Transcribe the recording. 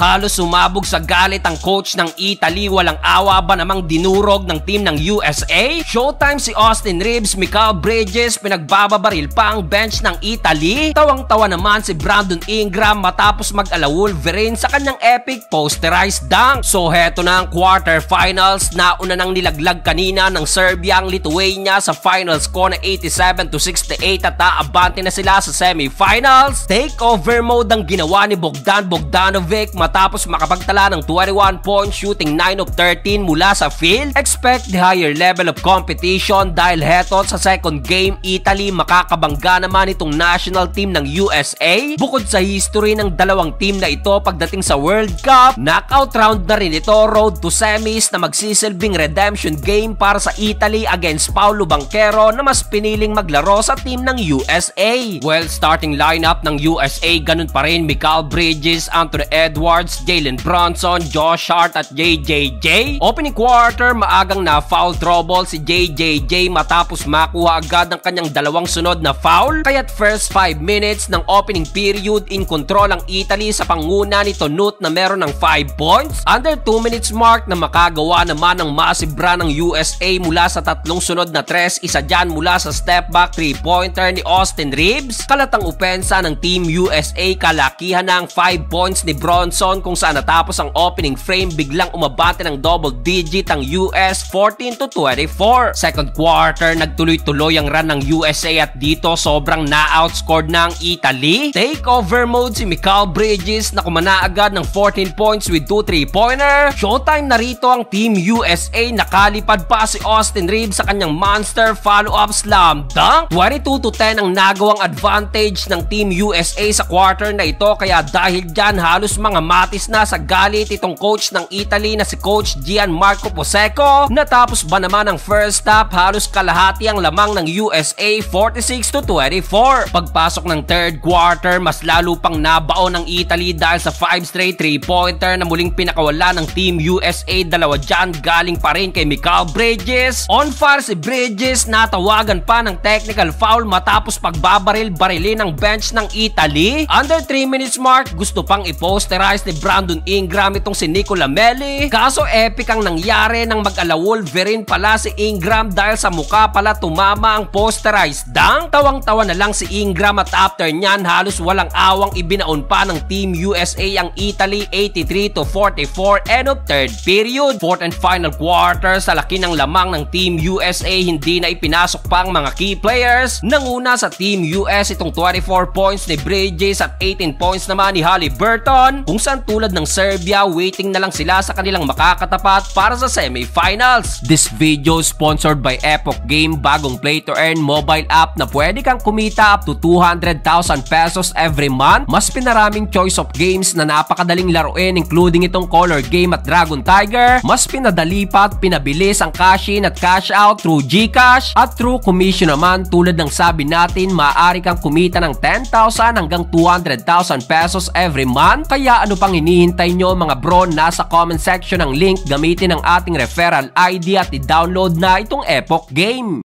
Halos sumabog sa galit ang coach ng Italy, walang awa ba namang dinurog ng team ng USA? Showtime si Austin Reeves, Mikal Bridges, pinagbababaril pa ang bench ng Italy. Tawang-tawa naman si Brandon Ingram matapos mag-ala Wolverine sa kanyang epic posterized dunk. So heto na ang quarterfinals, nauna nang nilaglag kanina ng Serbia ang Lithuania sa final score na 87-68 at aabante na sila sa semifinals. Takeover mode ang ginawa ni Bogdan Bogdanovic matapos makapagtala ng 21 points shooting 9 of 13 mula sa field. Expect the higher level of competition dahil heto sa second game, Italy makakabangga naman itong national team ng USA. Bukod sa history ng dalawang team na ito pagdating sa World Cup, knockout round na rin ito, road to semis na magsisilbing redemption game para sa Italy against Paolo Banchero na mas piniling maglaro sa team ng USA. Well, starting lineup ng USA ganun pa rin: Mikal Bridges, Anthony Edwards, Jalen Brunson, Josh Hart at JJJ. Opening quarter, maagang na foul trouble si JJJ matapos makuha agad ng kanyang dalawang sunod na foul. Kaya't first 5 minutes ng opening period, in control ang Italy sa panguna ni Tonut na meron ng 5 points. Under 2 minutes mark na makagawa naman ng massive run ng USA mula sa tatlong sunod na tres, isa dyan mula sa step back 3-pointer ni Austin Reeves. Kalatang opensa ng Team USA, kalakihan na ang 5 points ni Bronson kung saan natapos ang opening frame biglang umabante ng double digit ang US 14-24. Second quarter, nagtuloy-tuloy ang run ng USA at dito sobrang na-outscored na ang Italy. Takeover mode si Mikal Bridges na kumana agad ng 14 points with 2 3-pointer. Showtime na rito ang Team USA, nakalipad pa si Austin Reeves sa kanyang monster follow-up slam dunk. 22-10 ang nagawang advantage ng Team USA sa quarter na ito, kaya dahil dyan halos mga matis na sa galit itong coach ng Italy na si Coach Gianmarco Poseco. Natapos ba naman ang first half, halos kalahati ang lamang ng USA, 46-24. Pagpasok ng third quarter, mas lalo pang nabaon ng Italy dahil sa 5 straight 3-pointer na muling pinakawala ng Team USA. Dalawa dyan galing pa rin kay Mikal Bridges. On fire si Bridges, natawagan pa ng technical foul matapos pagbabaril-barilin ng bench ng Italy. Under 3 minutes mark, gusto pang i-posterize ni Brandon Ingram itong si Nicola Melli. Kaso epic ang nangyari nang mag-ala Wolverine pala si Ingram dahil sa mukha pala tumama ang posterized dunk. Tawang-tawa na lang si Ingram at after nyan halos walang awang ibinaon pa ng Team USA ang Italy, 83-44 end of third period. Fourth and final quarter, sa laki ng lamang ng Team USA, hindi na ipinasok pa ang mga key players. Nanguna sa Team US itong 24 points ni Bridges at 18 points naman ni Haliburton, kung saan tulad ng Serbia, waiting na lang sila sa kanilang makakatapat para sa semifinals. This video sponsored by Epoch Game, bagong play to earn mobile app na pwede kang kumita up to 200,000 pesos every month. Mas pinaraming choice of games na napakadaling laruin including itong Color Game at Dragon Tiger. Mas pinadali pa at pinabilis ang cash in at cash out through GCash at through commission naman. Tulad ng sabi natin, maaari kang kumita ng 10,000 hanggang 200,000 pesos every month. Kaya ano pang hinihintay nyo mga bro? Nasa comment section ang link, gamitin ang ating referral ID at i-download na itong Epoch Game.